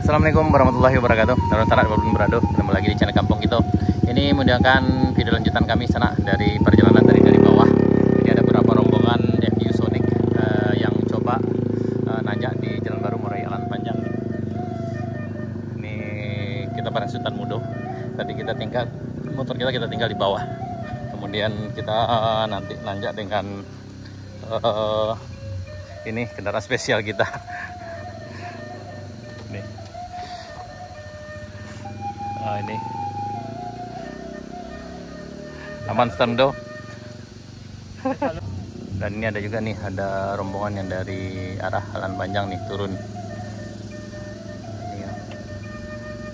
Assalamualaikum warahmatullahi wabarakatuh. Saudara berado, ketemu lagi di channel Kampung Kita. Ini menunjukkan video lanjutan kami sana dari perjalanan dari bawah. Jadi ada beberapa rombongan FU Sonic yang coba nanjak di Jalan Baru Murai Alan Panjang. Ini kita bareng Sultan Mudo. Tadi motor kita tinggal di bawah. Kemudian kita nanti nanjak dengan ini kendaraan spesial kita. Ini aman Stando. Dan ini ada juga nih, ada rombongan yang dari arah Alan Panjang nih turun.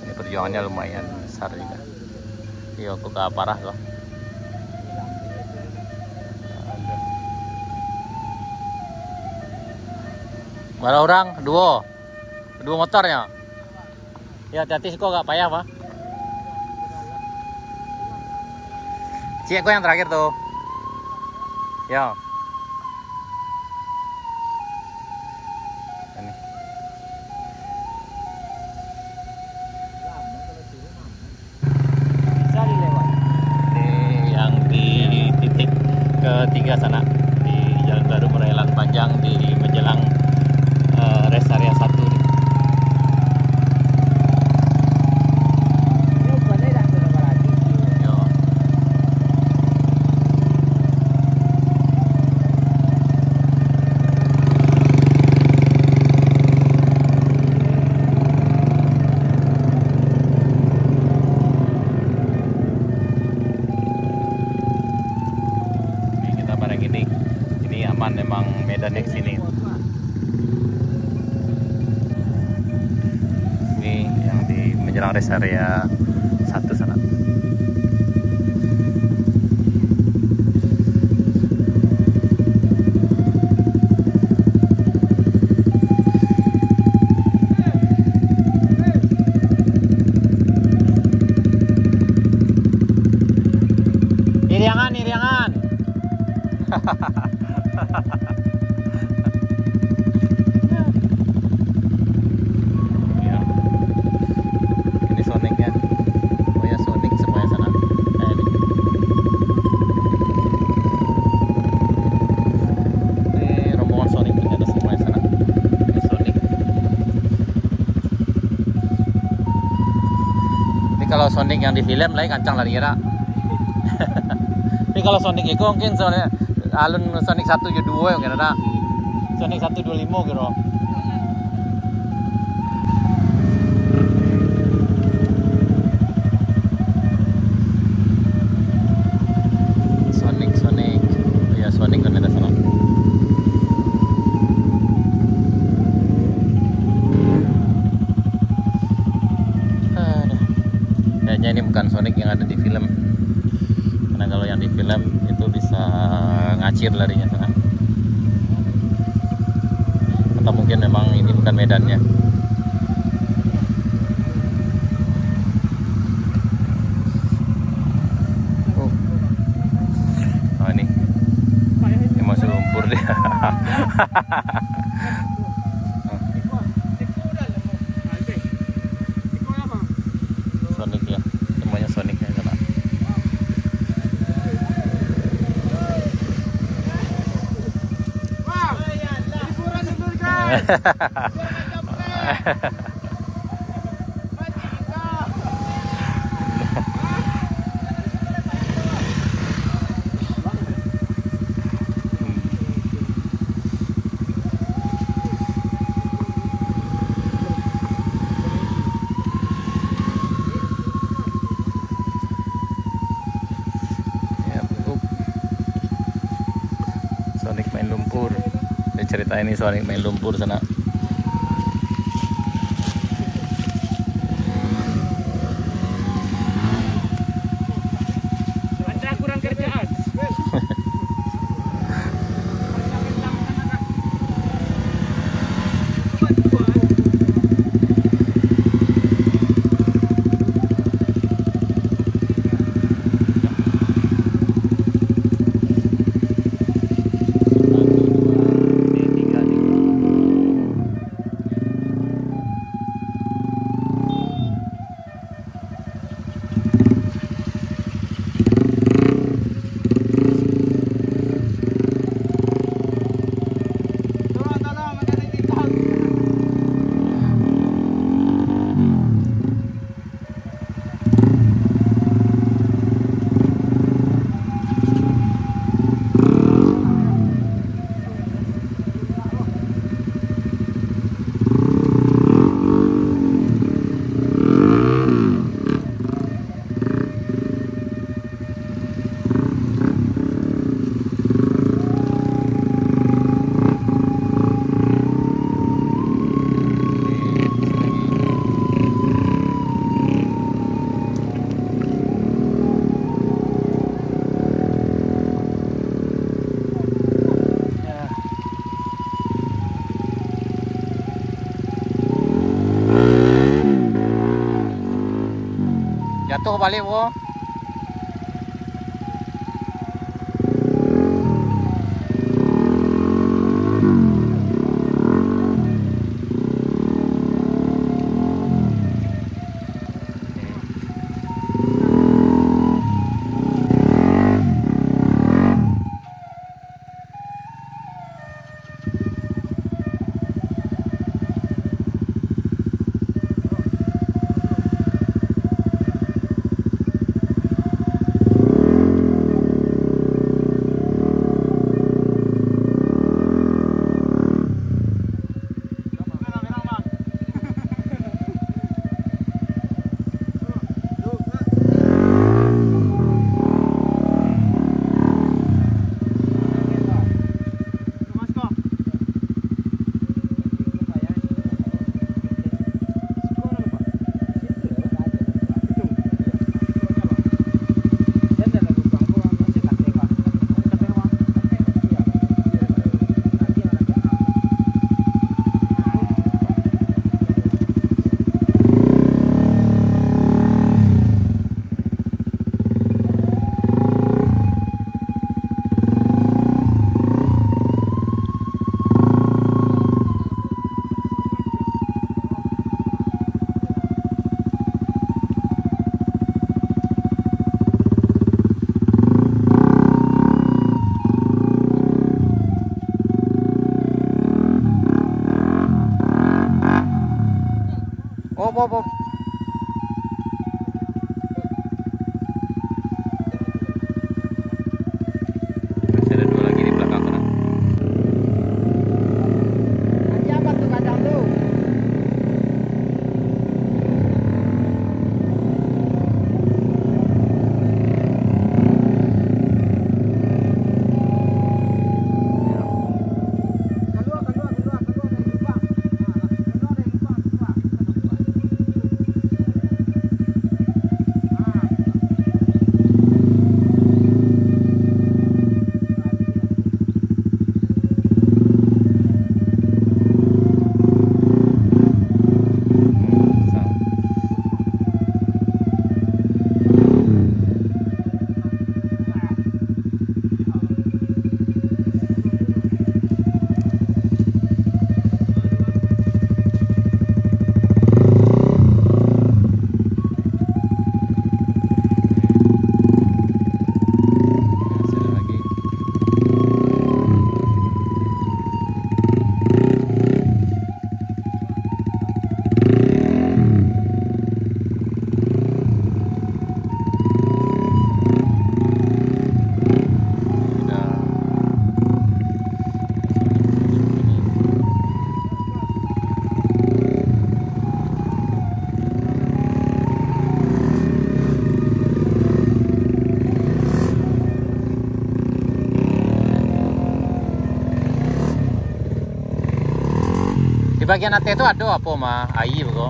Ini perjuangannya lumayan besar juga. Iya, kok gak parah loh. Berapa orang? Dua motornya. Ya hati-hati kok gak payah pak. Cik, yang terakhir tuh. Ya. Ini. Bisa dilewat. Ini yang di titik ketiga sana di Jalan Baru Murai Alan Panjang di menjelang rest area 1 nih. Ini aman, memang medan di sini. Ini yang di menjelang rest area 1 sana. Iriangan. Ya. Ini Sonicnya. Oh ya, Sonic semuanya sana. Ini. Ini rombongan Sonic ini ada semuanya sana. Ini Sonic. Ini kalau Sonic yang di film lagi kancang lari kira. Tapi kalau Sonic itu mungkin soalnya alun Sonic 1.2 yang kira Sonic 1.25 kira. Sonic. Ya Sonic kan ada sana. Kayaknya ini bukan Sonic yang ada di film. Karena kalau yang di film itu bisa ngacir larinya sana. Atau mungkin memang ini bukan medannya. Oh ini masuk lumpur dia. Sonic ya, semuanya Sonic ya sana. Sonic main lumpur. Dia cerita ini Sonic main lumpur sana. Anda kurang kerjaan. balik wo. Op. Masih ada 2 lagi di belakang sana. Nanti apa tuh kadang tuh? Di bagian atas itu ada apa mah? Air begitu.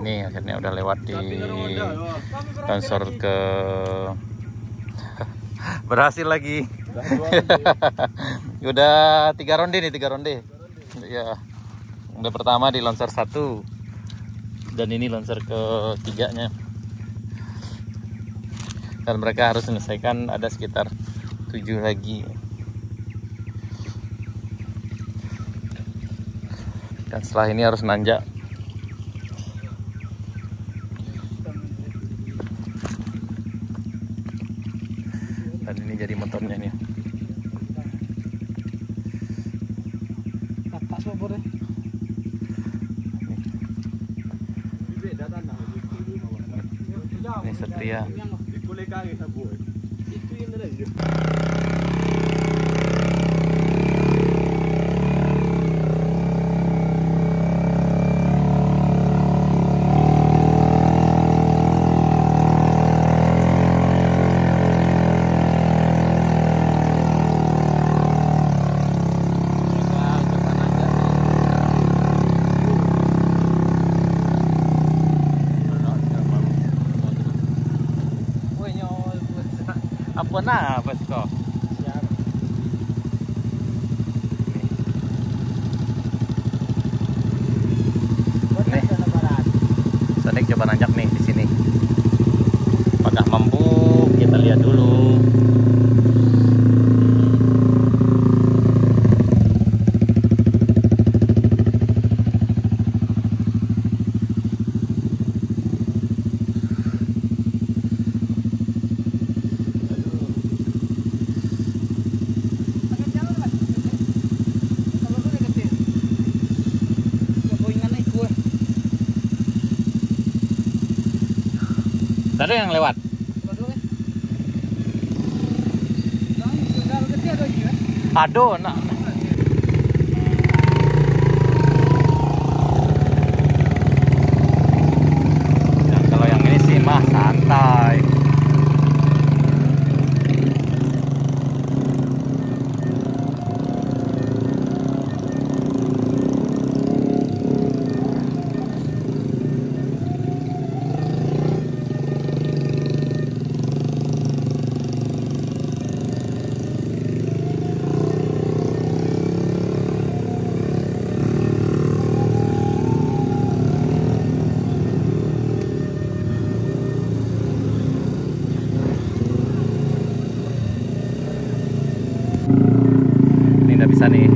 Ini akhirnya udah lewat di longsor ke berhasil lagi. Udah 3 ronde nih, 3 ronde. Ya. Udah pertama di longsor 1 dan ini longsor ke-3-nya. Dan mereka harus menyelesaikan ada sekitar 7 lagi. Dan setelah ini harus nanjak. Dan ini jadi motornya nih. Ini Satria. Apa na apa sih kok? Nih, Sonic coba nanjak nih di sini. Apakah mampu? Kita lihat dulu. Ada yang lewat. Aduh, nak. Dan kalau yang ini sih mah santai. Ini udah bisa nih.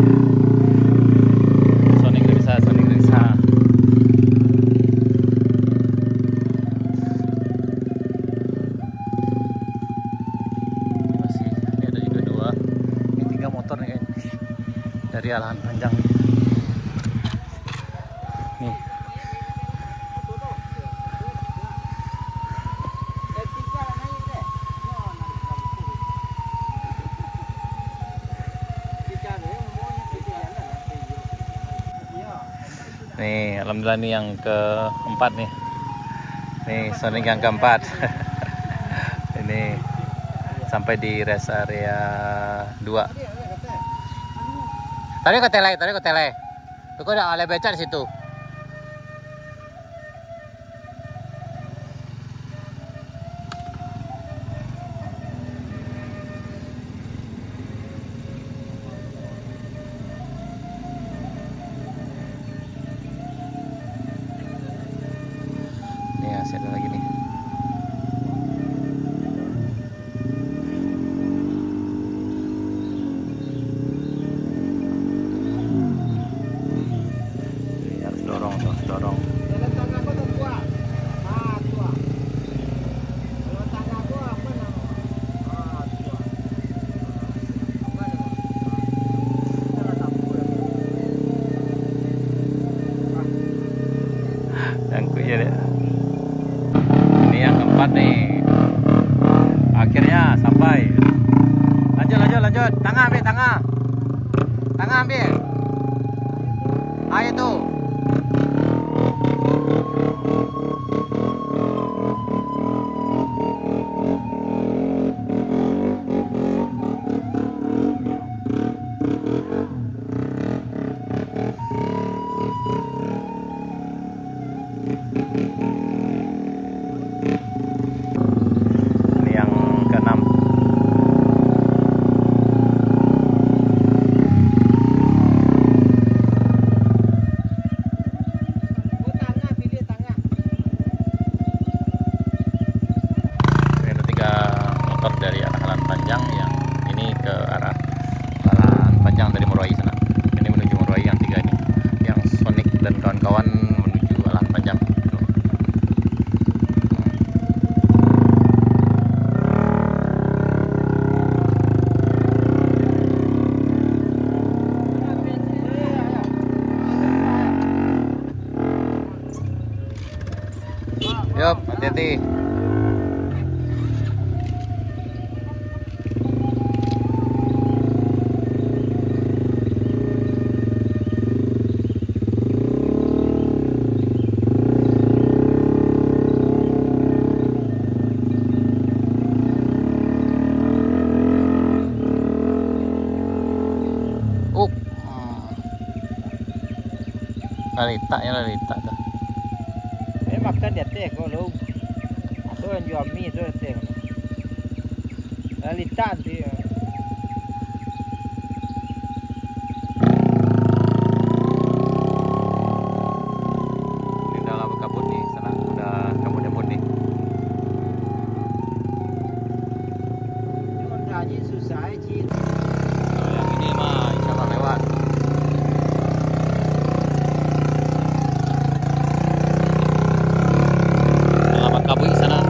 Sonic udah bisa, Sonic udah bisa. Masih, ini ada juga 2. Ini 3 motor nih kayaknya. Dari Alahan Panjang. Nih. Nih, alhamdulillah nih yang keempat nih. Nih, Sonic yang keempat. Ini sampai di rest area 2. Tadi ke tele. Tuh kok ada oleh beca di situ. Masih ada lagi nih. Ini harus dorong. Jalan tangga kau tuh tua. Ah, tua. Kalau tangga gua apa nama? Ah, tua. Apa nama? Salah satu ya. Yang kuya deh. Ini yang keempat nih. Akhirnya sampai. Lanjut. Tengah ambil. Tengah ambil. Ayo tuh. Ini yang ke-6. Pilih tangga. Ini ada 3 motor dari arah Alahan Panjang, yang ini ke arah Alahan Panjang dari Murai sana. Ini menuju Murai yang 3 ini. Yang Sonic dan kawan-kawan menuju Alahan Panjang. hati-hati. Lalita ya, lalita tuh. Makan dia teh kalau atau yang jual mie itu teh. Lalita dia. Ini udah lama kabut nih, sana udah kabut nih. Cuma tadi susah aja. Kalau yang ini mah insya Allah lewat. Kabut sana.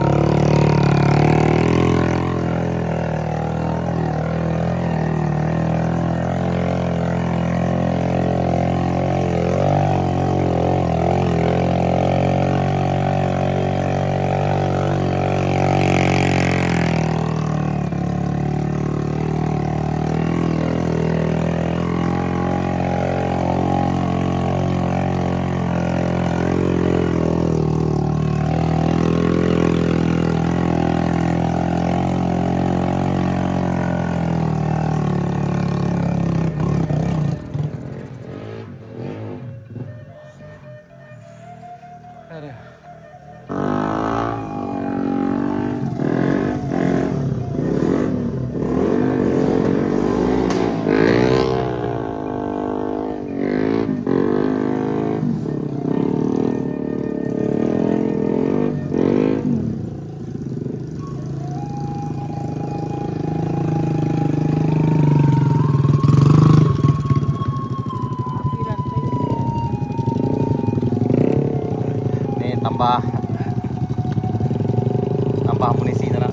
tambah amunisi sana.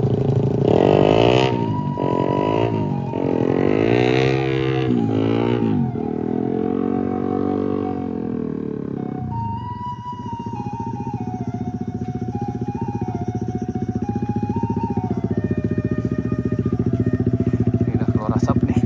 Ini udah keluar asap nih.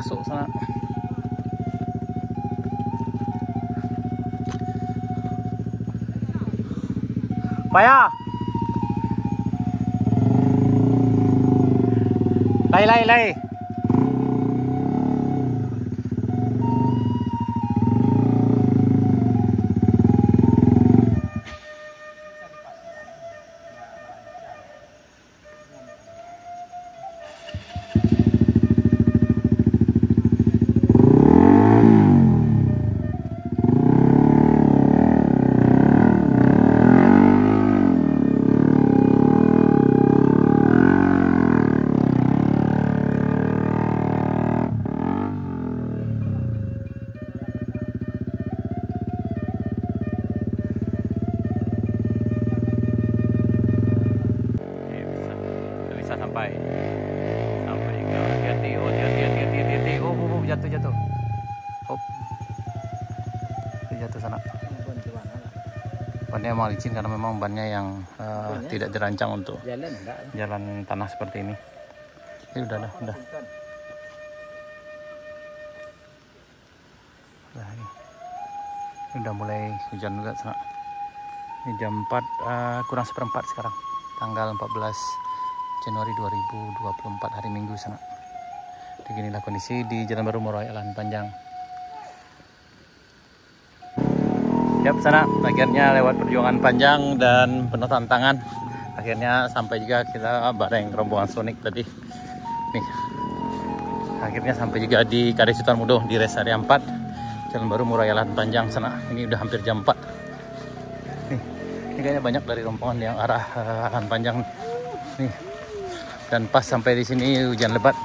Masuk sana. Payah. Lai. Sampai ke hati-hati, oh jatuh hop jatuh sana Bannya memang licin karena memang bannya yang tidak dirancang untuk Jalan enggak? jalan tanah seperti ini. Ini udah. Nah, ini udah mulai hujan juga sana. Ini jam 4 kurang seperempat sekarang, tanggal 14 Januari 2024 hari Minggu sana. Beginilah kondisi di Jalan Baru Murai Alan Panjang. Yap, sana akhirnya lewat perjuangan panjang dan penuh tantangan. Akhirnya sampai juga kita bareng rombongan Sonic tadi. Nih, akhirnya sampai juga di Kari Sutarmudo di rest area 4 Jalan Baru Murai Alan Panjang sana. Ini udah hampir jam 4. Nih, ini kayaknya banyak dari rombongan yang arah Alan Panjang nih. Dan pas sampai di sini hujan lebat.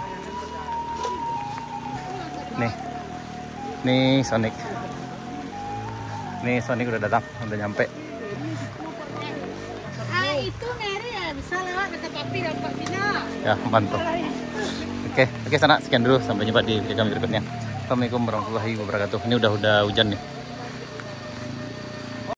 Nih Sonic. Nih Sonic udah datang, udah nyampe. Itu Mary ya bisa lewat dekat Papi dan Pak Bina. Ya, mantap. Oke, sana sekian dulu, sampai jumpa di video kami berikutnya. Assalamualaikum warahmatullahi wabarakatuh. Ini udah hujan nih.